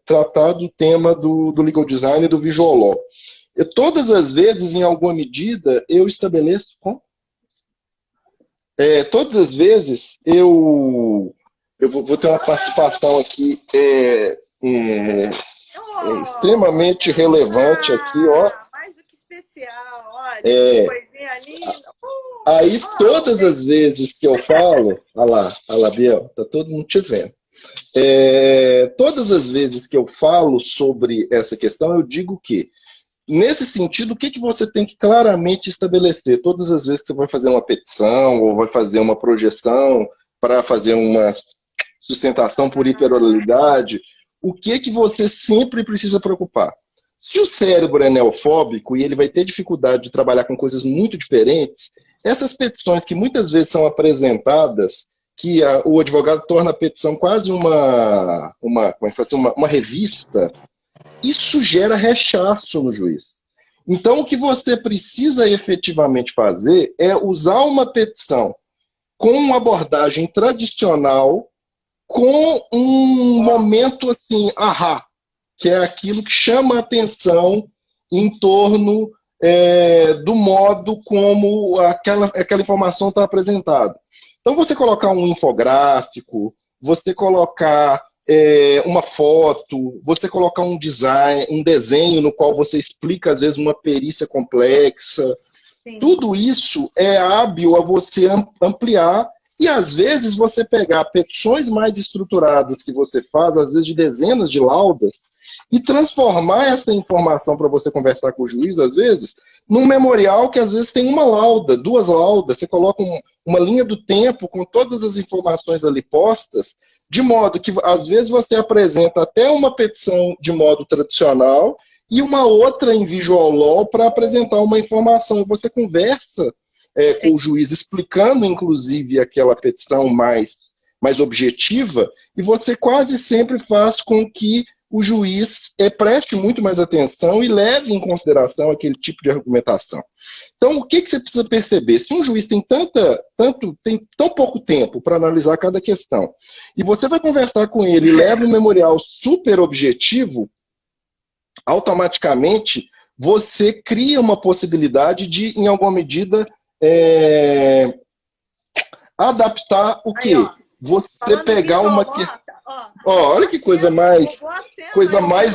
tratar do tema do legal design e do visual law? Todas as vezes, em alguma medida, eu estabeleço... todas as vezes, eu vou ter uma participação aqui extremamente relevante aqui, ó. Mais do que especial, olha, que coisinha linda. Aí, todas as vezes que eu falo... Olha lá, Biel, tá todo mundo te vendo. Todas as vezes que eu falo sobre essa questão, eu digo que, nesse sentido, o que você tem que claramente estabelecer? Todas as vezes que você vai fazer uma petição ou vai fazer uma projeção para fazer uma sustentação por hiperoralidade, o que você sempre precisa preocupar? Se o cérebro é neofóbico e ele vai ter dificuldade de trabalhar com coisas muito diferentes, essas petições que muitas vezes são apresentadas, que o advogado torna a petição quase uma revista, isso gera rechaço no juiz. Então, o que você precisa efetivamente fazer é usar uma petição com uma abordagem tradicional, com um momento assim, que é aquilo que chama a atenção em torno do modo como aquela informação está apresentada. Então, você colocar um infográfico, você colocar uma foto, você colocar um design, um desenho no qual você explica, às vezes, uma perícia complexa. Sim. Tudo isso é hábil a você ampliar e, às vezes, você pegar petições mais estruturadas que você faz, às vezes de dezenas de laudas, e transformar essa informação para você conversar com o juiz, às vezes, num memorial que, às vezes, tem uma lauda, duas laudas. Você coloca uma linha do tempo com todas as informações ali postas, de modo que, às vezes, você apresenta até uma petição de modo tradicional e uma outra em Visual Law para apresentar uma informação. E você conversa com o juiz, explicando, inclusive, aquela petição mais objetiva, e você quase sempre faz com que o juiz preste muito mais atenção e leve em consideração aquele tipo de argumentação. Então, o que você precisa perceber? Se um juiz tem tão pouco tempo para analisar cada questão, e você vai conversar com ele e leva um memorial super objetivo, automaticamente você cria uma possibilidade de, em alguma medida, adaptar o quê? Aí, você pegar uma... olha que coisa mais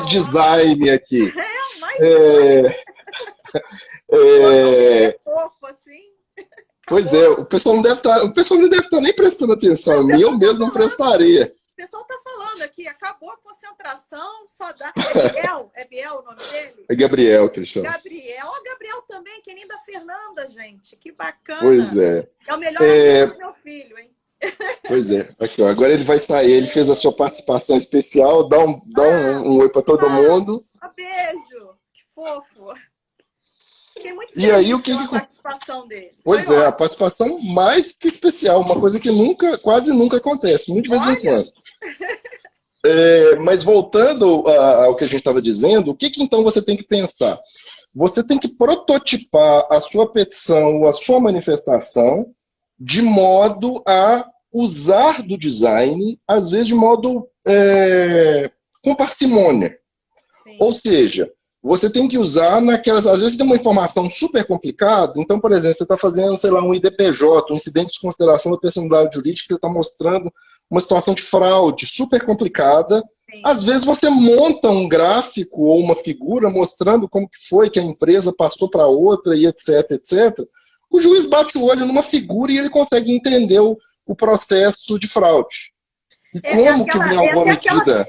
design aqui. Fofo, assim. Pois é, o pessoal não deve estar nem prestando atenção a mim, eu mesmo não prestaria. O pessoal está falando aqui, acabou a concentração, só dá... É Biel o nome dele? É Gabriel que ele chama. Gabriel. Ó, Gabriel também, que nem da Fernanda, gente. Que bacana. Pois é. É o melhor amigo do meu filho, hein? Pois é. Aqui, ó, agora ele vai sair, ele fez a sua participação especial, dá um oi para todo mundo. Um beijo. Que fofo. Fiquei muito feliz aí, com a participação dele. Pois é, a participação mais que especial, uma coisa que quase nunca acontece, muito de vez em quando. Mas voltando ao que a gente estava dizendo, o que então você tem que pensar? Você tem que prototipar a sua petição, a sua manifestação, de modo a usar do design, às vezes de modo com parcimônia. Sim. Ou seja, você tem que usar naquelas... Às vezes tem uma informação super complicada, então, por exemplo, você está fazendo, sei lá, um IDPJ, um incidente de desconsideração da personalidade jurídica, você está mostrando uma situação de fraude super complicada. Sim. Às vezes você monta um gráfico ou uma figura mostrando como que foi que a empresa passou para outra e etc, etc. O juiz bate o olho numa figura e ele consegue entender o processo de fraude. E como que, em alguma medida...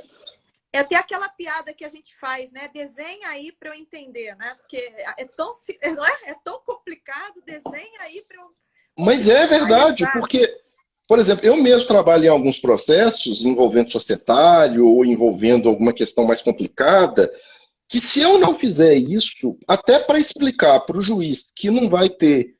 É até aquela piada que a gente faz, né? Desenha aí para eu entender, né? Porque é tão complicado, desenha aí para eu... Mas é verdade, porque, por exemplo, eu mesmo trabalho em alguns processos envolvendo societário ou envolvendo alguma questão mais complicada, que se eu não fizer isso, até para explicar para o juiz que não vai ter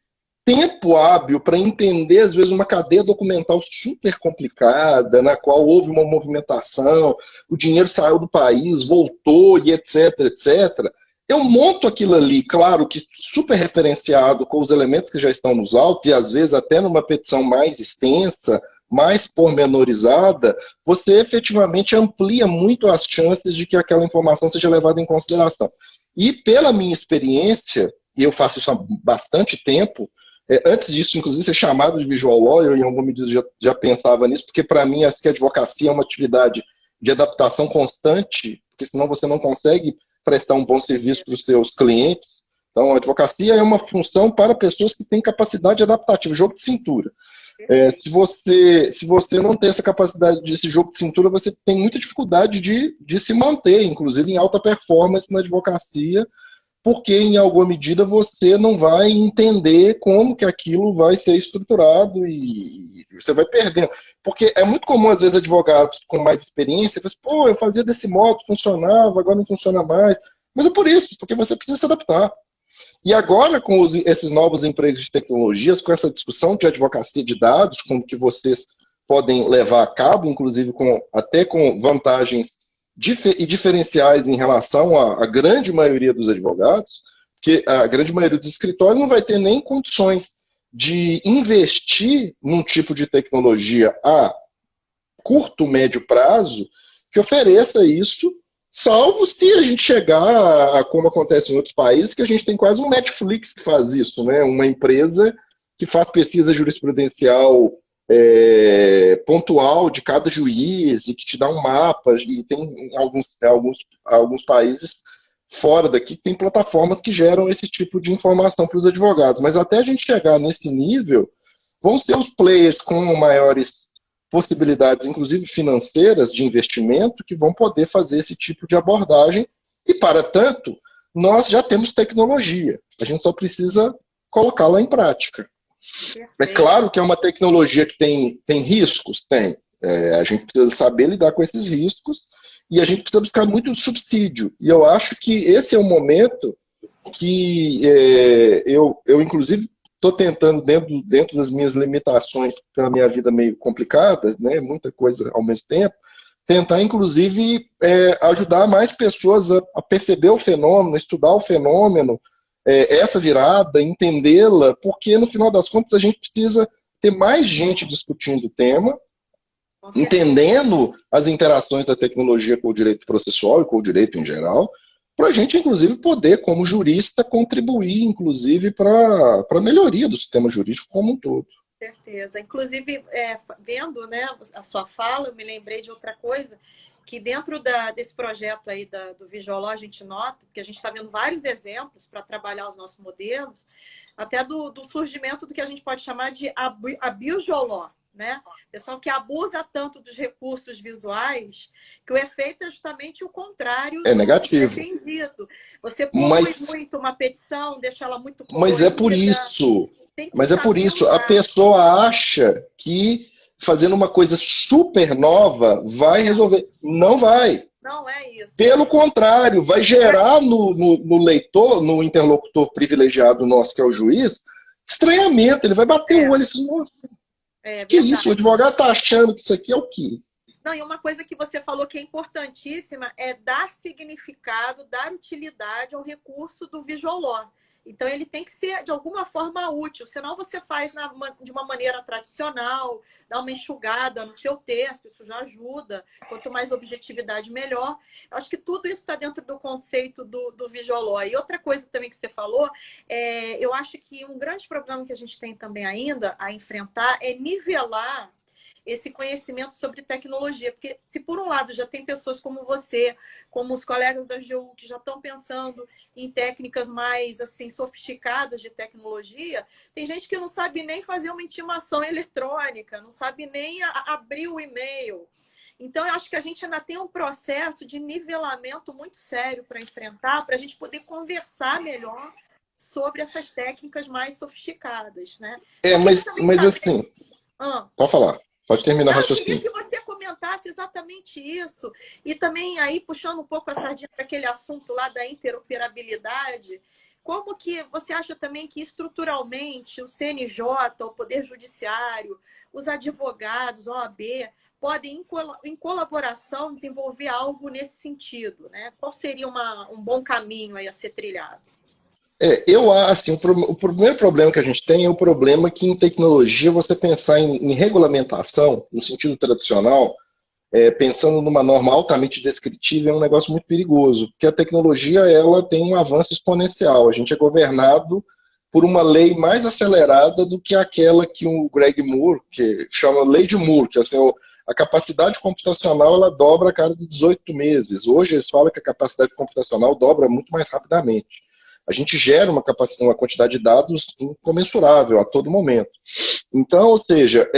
tempo hábil para entender, às vezes, uma cadeia documental super complicada, na qual houve uma movimentação, o dinheiro saiu do país, voltou e etc, etc. Eu monto aquilo ali, claro que super referenciado com os elementos que já estão nos autos, e às vezes até numa petição mais extensa, mais pormenorizada, você efetivamente amplia muito as chances de que aquela informação seja levada em consideração. E pela minha experiência, e eu faço isso há bastante tempo, antes disso, inclusive, ser chamado de visual law, eu em alguma medida já pensava nisso, porque para mim acho que a advocacia é uma atividade de adaptação constante, porque senão você não consegue prestar um bom serviço para os seus clientes. Então, a advocacia é uma função para pessoas que têm capacidade adaptativa, jogo de cintura. Se você não tem essa capacidade desse jogo de cintura, você tem muita dificuldade de se manter, inclusive em alta performance na advocacia, porque em alguma medida você não vai entender como que aquilo vai ser estruturado e você vai perdendo. Porque é muito comum, às vezes, advogados com mais experiência, falam assim, pô, eu fazia desse modo, funcionava, agora não funciona mais. Mas é por isso, porque você precisa se adaptar. E agora, com esses novos empregos de tecnologias, com essa discussão de advocacia de dados, como que vocês podem levar a cabo, inclusive até com vantagens e diferenciais em relação à grande maioria dos advogados, porque a grande maioria dos escritórios não vai ter nem condições de investir num tipo de tecnologia a curto, médio prazo que ofereça isso, salvo se a gente chegar a, como acontece em outros países, que a gente tem quase um Netflix que faz isso, né? Uma empresa que faz pesquisa jurisprudencial pontual de cada juiz e que te dá um mapa, e tem alguns países fora daqui que tem plataformas que geram esse tipo de informação para os advogados. Mas até a gente chegar nesse nível, vão ser os players com maiores possibilidades, inclusive financeiras, de investimento, que vão poder fazer esse tipo de abordagem. E, para tanto, nós já temos tecnologia. A gente só precisa colocá-la em prática. Perfeito. É claro que é uma tecnologia que tem riscos? Tem. A gente precisa saber lidar com esses riscos e a gente precisa buscar muito subsídio. E eu acho que esse é o momento que eu inclusive, estou tentando, dentro das minhas limitações, pela minha vida meio complicada, né, muita coisa ao mesmo tempo, tentar, inclusive, ajudar mais pessoas a perceber o fenômeno, estudar o fenômeno, essa virada, entendê-la, porque, no final das contas, a gente precisa ter mais gente discutindo o tema, entendendo as interações da tecnologia com o direito processual e com o direito em geral, para a gente, inclusive, poder, como jurista, contribuir, inclusive, para a melhoria do sistema jurídico como um todo. Certeza. Inclusive, vendo, né, a sua fala, eu me lembrei de outra coisa, que dentro desse projeto aí do Visualó, a gente nota, porque a gente está vendo vários exemplos para trabalhar os nossos modelos, até do surgimento do que a gente pode chamar de abiojoló, né? Pessoal que abusa tanto dos recursos visuais que o efeito é justamente o contrário do negativo. Pretendido. Você polui muito uma petição, deixa ela muito colorida. Mas é por isso. Mas é por isso. A pessoa acha que fazendo uma coisa super nova vai resolver. Não vai. Não é isso. Pelo contrário, vai gerar no leitor, no interlocutor privilegiado nosso, que é o juiz, estranhamento. Ele vai bater o olho e dizer, nossa, que isso? O advogado está achando que isso aqui é o quê? Não, e uma coisa que você falou que é importantíssima é dar significado, dar utilidade ao recurso do Visualó. Então, ele tem que ser, de alguma forma, útil. Senão, você faz de uma maneira tradicional, dá uma enxugada no seu texto, isso já ajuda. Quanto mais objetividade, melhor. Eu acho que tudo isso está dentro do conceito do Visualó. E outra coisa também que você falou, eu acho que um grande problema que a gente tem também ainda a enfrentar é nivelar esse conhecimento sobre tecnologia. Porque se por um lado já tem pessoas como você, como os colegas da AGU, que já estão pensando em técnicas mais assim sofisticadas de tecnologia, tem gente que não sabe nem fazer uma intimação eletrônica, não sabe nem abrir o e-mail. Então, eu acho que a gente ainda tem um processo de nivelamento muito sério para enfrentar, para a gente poder conversar melhor sobre essas técnicas mais sofisticadas, né? Mas assim... Pode falar. Pode terminar o raciocínio. Eu queria que você comentasse exatamente isso. E também aí, puxando um pouco a sardinha para aquele assunto lá da interoperabilidade, como que você acha também que estruturalmente o CNJ, o Poder Judiciário, os advogados, a OAB, podem, em colaboração, desenvolver algo nesse sentido, né? Qual seria um bom caminho aí a ser trilhado? Eu acho, o primeiro problema que a gente tem é o problema que em tecnologia você pensar em regulamentação, no sentido tradicional, pensando numa norma altamente descritiva, é um negócio muito perigoso, porque a tecnologia ela tem um avanço exponencial. A gente é governado por uma lei mais acelerada do que aquela que o Greg Moore, que chama Lei de Moore, que é assim, a capacidade computacional ela dobra a cada 18 meses. Hoje eles falam que a capacidade computacional dobra muito mais rapidamente. A gente gera uma quantidade de dados incomensurável a todo momento. Então, ou seja,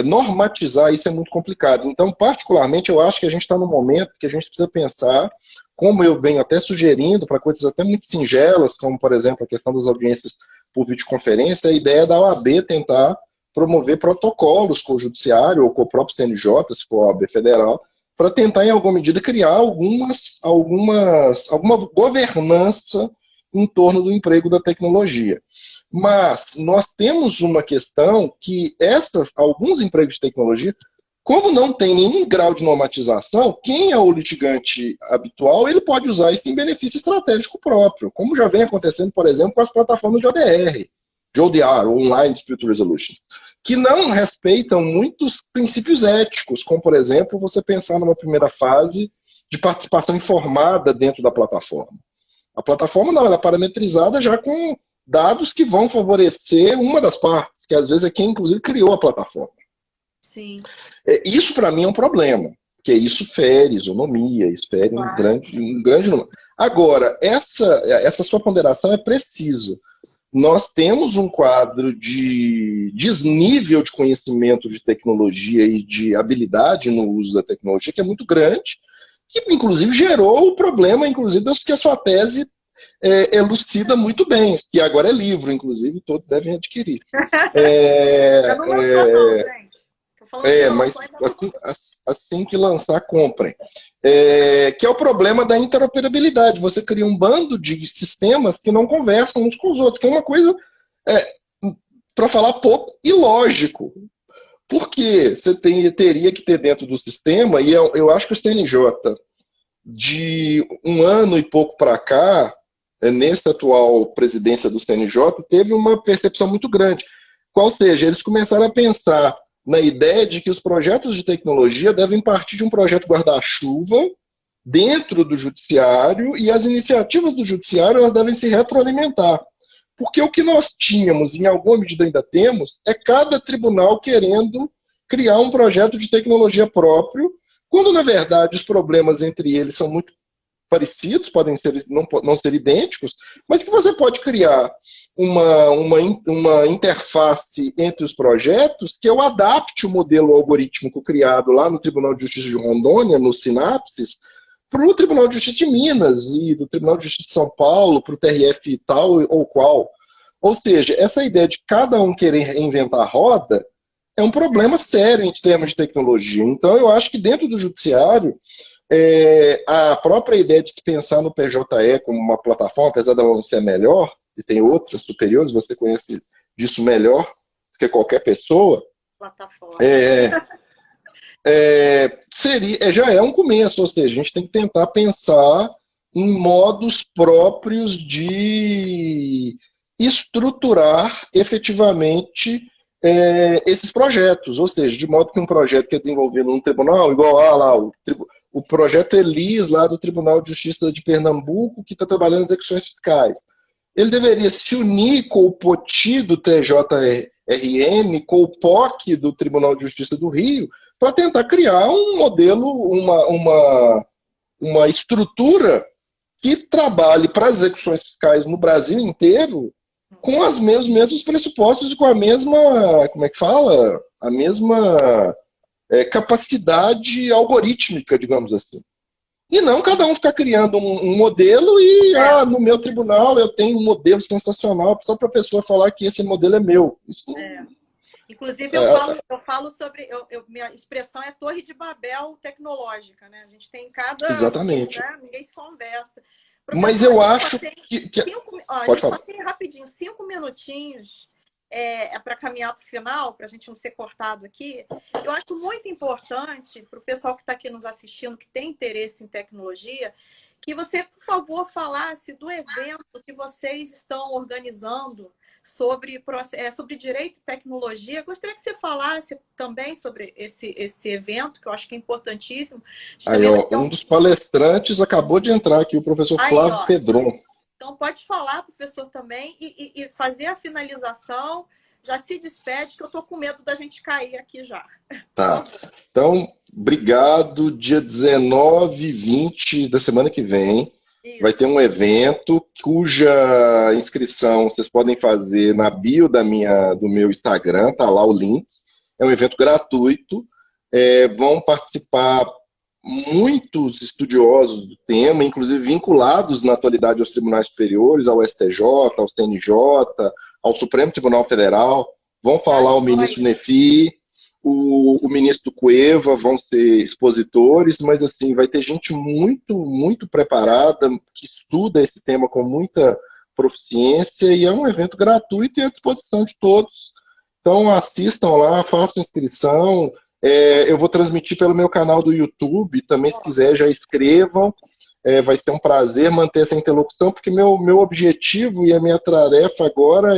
normatizar isso é muito complicado. Então, particularmente, eu acho que a gente está num momento que a gente precisa pensar, como eu venho até sugerindo, para coisas até muito singelas, como, por exemplo, a questão das audiências por videoconferência, a ideia da OAB tentar promover protocolos com o Judiciário ou com o próprio CNJ, se for a OAB federal, para tentar, em alguma medida, criar alguma governança em torno do emprego da tecnologia. Mas nós temos uma questão que alguns empregos de tecnologia, como não tem nenhum grau de normatização, quem é o litigante habitual, ele pode usar isso em benefício estratégico próprio, como já vem acontecendo, por exemplo, com as plataformas de ODR, Online Dispute Resolution, que não respeitam muitos princípios éticos, como, por exemplo, você pensar numa primeira fase de participação informada dentro da plataforma. A plataforma não, ela é parametrizada já com dados que vão favorecer uma das partes, que às vezes é quem, inclusive, criou a plataforma. Sim. Isso, para mim, é um problema, porque isso fere isonomia, isso fere um grande número. Agora, essa sua ponderação é precisa. Nós temos um quadro de desnível de conhecimento de tecnologia e de habilidade no uso da tecnologia que é muito grande, que inclusive gerou o problema, inclusive, das que a sua tese elucida muito bem, que agora é livro, inclusive, todos devem adquirir. Ainda não lançou, não, gente. Tô falando que Mas lançou, ainda não. assim que lançar, comprem. Que é o problema da interoperabilidade. Você cria um bando de sistemas que não conversam uns com os outros, que é uma coisa, para falar pouco, ilógico. Porque você teria que ter dentro do sistema, e eu acho que o CNJ, de um ano e pouco para cá, nessa atual presidência do CNJ, teve uma percepção muito grande. Qual seja, eles começaram a pensar na ideia de que os projetos de tecnologia devem partir de um projeto guarda-chuva dentro do judiciário e as iniciativas do judiciário elas devem se retroalimentar. Porque o que nós tínhamos, em alguma medida ainda temos, é cada tribunal querendo criar um projeto de tecnologia próprio, quando, na verdade, os problemas entre eles são muito parecidos, podem ser, não ser idênticos, mas que você pode criar uma interface entre os projetos que eu adapte o modelo algorítmico criado lá no Tribunal de Justiça de Rondônia, no Sinapses, para o Tribunal de Justiça de Minas e do Tribunal de Justiça de São Paulo, para o TRF tal ou qual. Ou seja, essa ideia de cada um querer inventar a roda é um problema sério em termos de tecnologia. Então, eu acho que dentro do judiciário, a própria ideia de se pensar no PJE como uma plataforma, apesar dela não ser melhor, e tem outras superiores, você conhece disso melhor do que qualquer pessoa, Plataforma. Já é um começo, ou seja, a gente tem que tentar pensar em modos próprios de estruturar efetivamente esses projetos, ou seja, de modo que um projeto que é desenvolvido num tribunal, igual lá o projeto Elis lá do Tribunal de Justiça de Pernambuco, que está trabalhando em execuções fiscais. Ele deveria se unir com o POTI do TJRM, com o POC do Tribunal de Justiça do Rio, para tentar criar um modelo, uma estrutura que trabalhe para as execuções fiscais no Brasil inteiro com os mesmos pressupostos e com a mesma, como é que fala? A mesma capacidade algorítmica, digamos assim. E não cada um ficar criando um modelo e, no meu tribunal eu tenho um modelo sensacional só para a pessoa falar que esse modelo é meu. Isso Inclusive, eu falo sobre... minha expressão é Torre de Babel tecnológica, né? A gente tem cada... Exatamente. Né? Ninguém se conversa. Professor, mas eu acho que... a gente só tem rapidinho, 5 minutinhos para caminhar para o final, para a gente não ser cortado aqui. Eu acho muito importante para o pessoal que está aqui nos assistindo, que tem interesse em tecnologia, que você, por favor, falasse do evento que vocês estão organizando sobre direito e tecnologia. Gostaria que você falasse também sobre esse evento, que eu acho que é importantíssimo. Um dos palestrantes acabou de entrar aqui, o professor Flávio Pedron. Então, pode falar, professor, também, e fazer a finalização. Já se despede, que eu estou com medo da gente cair aqui já. Tá. Então, obrigado. Dia 19 e 20 da semana que vem, vai ter um evento cuja inscrição vocês podem fazer na bio do meu Instagram, tá lá o link. É um evento gratuito. Vão participar muitos estudiosos do tema, inclusive vinculados na atualidade aos tribunais superiores, ao STJ, ao CNJ, ao Supremo Tribunal Federal. Vão falar o ministro Nefi, o ministro Cueva, vão ser expositores, mas assim, vai ter gente muito, muito preparada, que estuda esse tema com muita proficiência, e é um evento gratuito e à disposição de todos. Então assistam lá, façam inscrição. Eu vou transmitir pelo meu canal do YouTube, também se quiser já escrevam, vai ser um prazer manter essa interlocução, porque meu objetivo e a minha tarefa agora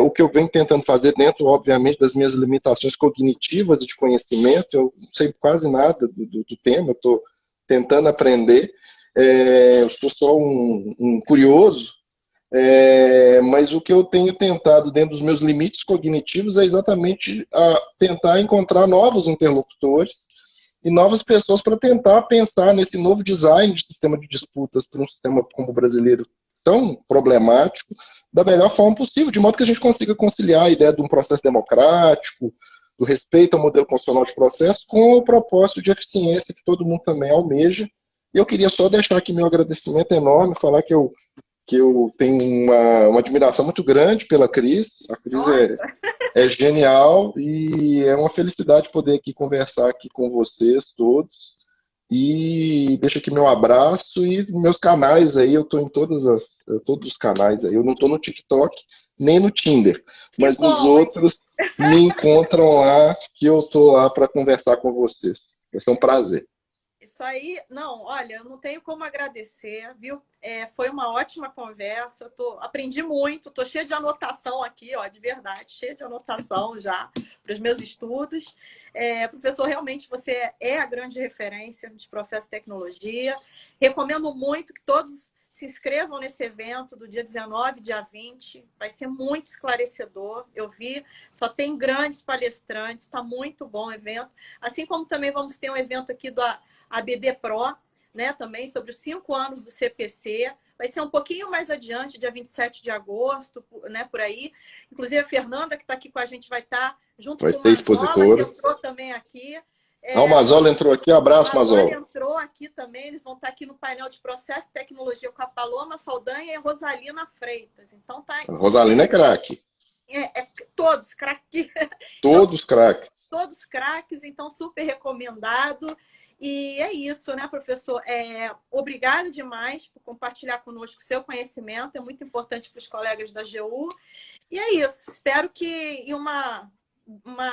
o que eu venho tentando fazer dentro, obviamente, das minhas limitações cognitivas e de conhecimento. Eu não sei quase nada do tema, eu estou tentando aprender, eu sou só um curioso, Mas o que eu tenho tentado, dentro dos meus limites cognitivos, é exatamente tentar encontrar novos interlocutores e novas pessoas para tentar pensar nesse novo design de sistema de disputas para um sistema como o brasileiro tão problemático, da melhor forma possível, de modo que a gente consiga conciliar a ideia de um processo democrático, do respeito ao modelo constitucional de processo, com o propósito de eficiência que todo mundo também almeja. E eu queria só deixar aqui meu agradecimento enorme, falar que eu tenho uma admiração muito grande pela Cris. A Cris é genial e é uma felicidade poder aqui conversar aqui com vocês todos. E deixo aqui meu abraço e meus canais aí, eu estou em todos os canais aí. Eu não estou no TikTok nem no Tinder, mas nos outros me encontram lá, que eu estou lá para conversar com vocês. Vai ser um prazer. Isso aí, não, olha, eu não tenho como agradecer, viu? Foi uma ótima conversa, aprendi muito, estou cheia de anotação aqui, ó, de verdade, cheia de anotação já para os meus estudos. Professor, realmente você é a grande referência de processo de tecnologia. Recomendo muito que todos se inscrevam nesse evento do dia 19 e dia 20, vai ser muito esclarecedor. Eu vi, só tem grandes palestrantes, está muito bom o evento. Assim como também vamos ter um evento aqui do ABD Pro, né, também sobre os 5 anos do CPC. Vai ser um pouquinho mais adiante, dia 27 de agosto, né, por aí. Inclusive a Fernanda, que está aqui com a gente, vai estar junto com o Mazola, que entrou também aqui. O Mazola entrou aqui, abraço, Mazola. O Mazola entrou aqui também, eles vão estar aqui no painel de processo e tecnologia com a Paloma Saldanha e a Rosalina Freitas. Então tá. A Rosalina é craque. Todos craques. Todos craques. Todos craques, então super recomendado. E é isso, né, professor? Obrigada demais por compartilhar conosco o seu conhecimento, é muito importante para os colegas da AGU. E é isso, espero que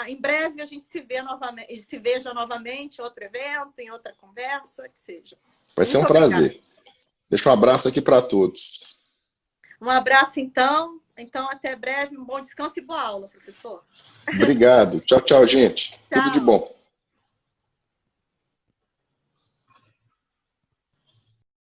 em breve a gente se veja novamente em outro evento, em outra conversa, que seja. Vai ser um prazer. Deixa um abraço aqui para todos. Um abraço, então. Então, até breve, um bom descanso e boa aula, professor. Obrigado. Tchau, tchau, gente. Tchau. Tudo de bom.